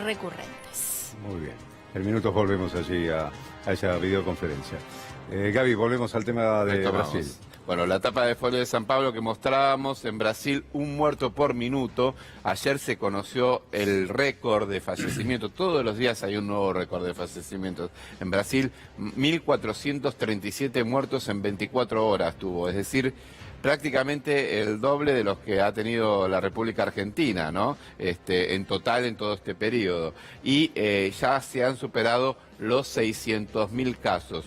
recurrentes. Muy bien. En minutos volvemos allí a esa videoconferencia. Gaby, volvemos al tema de Brasil. Bueno, la etapa de Folha de San Pablo que mostrábamos en Brasil, 1 muerto por minuto. Ayer se conoció el récord de fallecimientos. Todos los días hay un nuevo récord de fallecimientos. En Brasil, 1.437 muertos en 24 horas tuvo. Es decir, prácticamente el doble de los que ha tenido la República Argentina, ¿no? En total en todo este periodo. Y ya se han superado los 600.000 casos.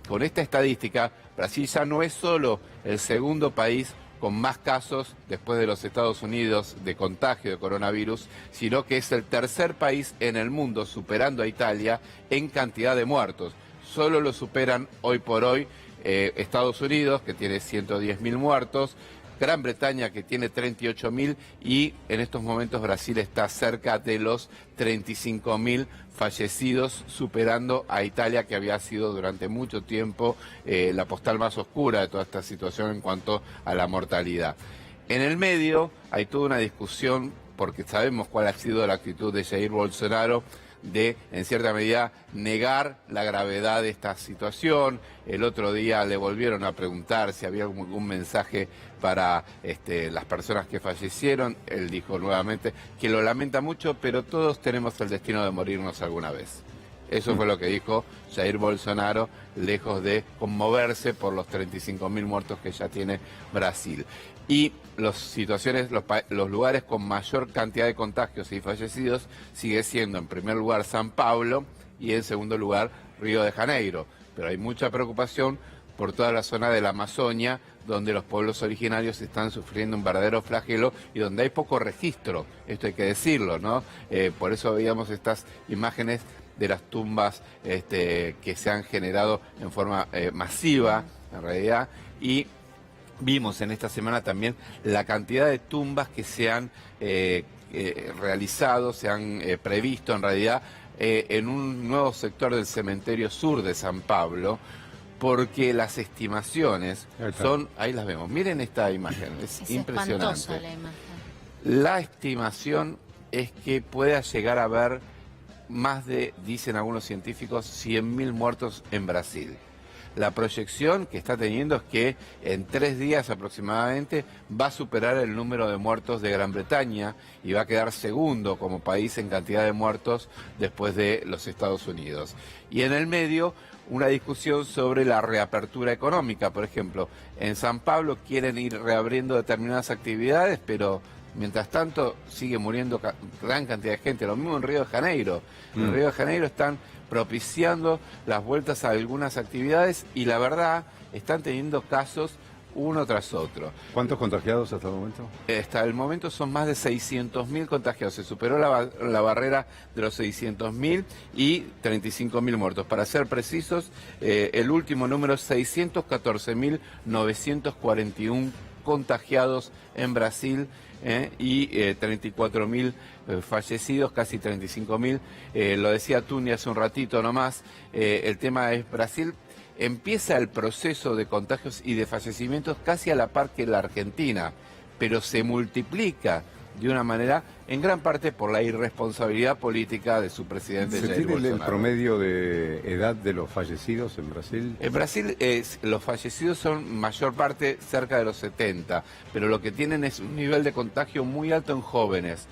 Con esta estadística, Brasil ya no es solo el segundo país con más casos después de los Estados Unidos de contagio de coronavirus, sino que es el tercer país en el mundo, superando a Italia, en cantidad de muertos. Solo lo superan hoy por hoy Estados Unidos, que tiene 110.000 muertos, Gran Bretaña, que tiene 38.000, y en estos momentos Brasil está cerca de los 35.000 fallecidos, superando a Italia, que había sido durante mucho tiempo la postal más oscura de toda esta situación en cuanto a la mortalidad. En el medio hay toda una discusión, porque sabemos cuál ha sido la actitud de Jair Bolsonaro, de, en cierta medida, negar la gravedad de esta situación. El otro día le volvieron a preguntar si había algún mensaje para las personas que fallecieron. Él dijo nuevamente que lo lamenta mucho, pero todos tenemos el destino de morirnos alguna vez. Eso fue lo que dijo Jair Bolsonaro, lejos de conmoverse por los 35.000 muertos que ya tiene Brasil. Y los lugares con mayor cantidad de contagios y fallecidos sigue siendo en primer lugar San Pablo y en segundo lugar Río de Janeiro. Pero hay mucha preocupación por toda la zona de la Amazonia, donde los pueblos originarios están sufriendo un verdadero flagelo y donde hay poco registro, esto hay que decirlo, ¿no? Por eso veíamos estas imágenes de las tumbas que se han generado en forma masiva, en realidad, y vimos en esta semana también la cantidad de tumbas que se han realizado, se han previsto en realidad en un nuevo sector del cementerio sur de San Pablo, porque las estimaciones son, ahí las vemos, miren esta imagen, es impresionante. Espantosa la imagen. La estimación es que pueda llegar a haber más de, dicen algunos científicos, 100.000 muertos en Brasil. La proyección que está teniendo es que en 3 días aproximadamente va a superar el número de muertos de Gran Bretaña y va a quedar segundo como país en cantidad de muertos después de los Estados Unidos. Y en el medio, una discusión sobre la reapertura económica. Por ejemplo, en San Pablo quieren ir reabriendo determinadas actividades, pero mientras tanto sigue muriendo gran cantidad de gente. Lo mismo en Río de Janeiro. En Río de Janeiro están propiciando las vueltas a algunas actividades y la verdad están teniendo casos uno tras otro. ¿Cuántos contagiados hasta el momento? Hasta el momento son más de 600.000 contagiados. Se superó la barrera de los 600.000 y 35.000 muertos. Para ser precisos, el último número es 614.941 contagiados en Brasil y 34.000 fallecidos, casi 35.000. Lo decía Tuni hace un ratito nomás. El tema es Brasil. Empieza el proceso de contagios y de fallecimientos casi a la par que la Argentina, pero se multiplica de una manera, en gran parte por la irresponsabilidad política de su presidente Jair Bolsonaro. ¿Se tiene el promedio de edad de los fallecidos en Brasil? En Brasil los fallecidos son mayor parte cerca de los 70, pero lo que tienen es un nivel de contagio muy alto en jóvenes.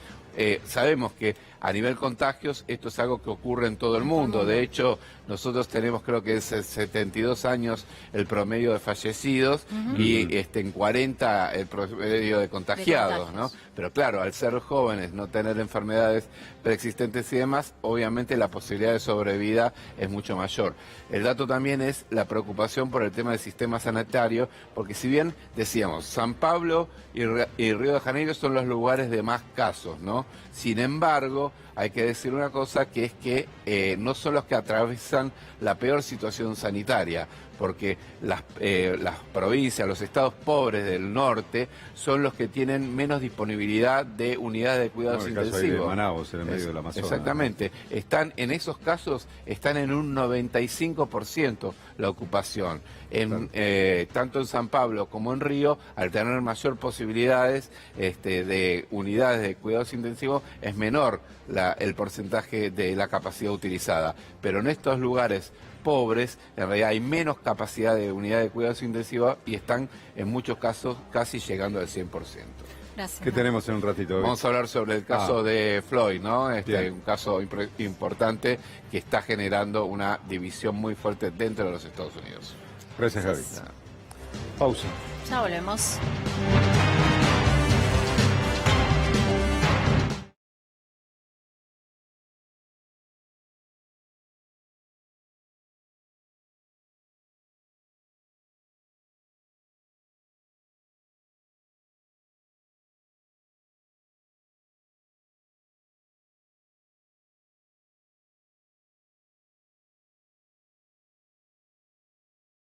Sabemos que a nivel contagios esto es algo que ocurre en todo el mundo. De hecho, nosotros tenemos, creo que es 72 años el promedio de fallecidos y en 40 el promedio de contagiados, ¿no? Pero claro, al ser jóvenes, no tener enfermedades preexistentes y demás, obviamente la posibilidad de sobrevida es mucho mayor. El dato también es la preocupación por el tema del sistema sanitario, porque si bien decíamos, San Pablo y Río de Janeiro son los lugares de más casos, ¿no? Sin embargo, hay que decir una cosa, que es que no son los que atraviesan la peor situación sanitaria, porque las provincias, los estados pobres del norte son los que tienen menos disponibilidad de unidades de cuidados intensivos. El caso de Manaus, en el medio de la Amazonas. Exactamente. En esos casos están en un 95% la ocupación. Tanto en San Pablo como en Río, al tener mayor posibilidades de unidades de cuidados intensivos, es menor el porcentaje de la capacidad utilizada. Pero en estos lugares pobres, en realidad hay menos capacidad de unidad de cuidados intensivos y están en muchos casos casi llegando al 100%. Gracias. ¿Qué tenemos en un ratito? Vamos a hablar sobre el caso de Floyd, ¿no? Un caso importante que está generando una división muy fuerte dentro de los Estados Unidos. Gracias, Javi. Pausa. Ya volvemos.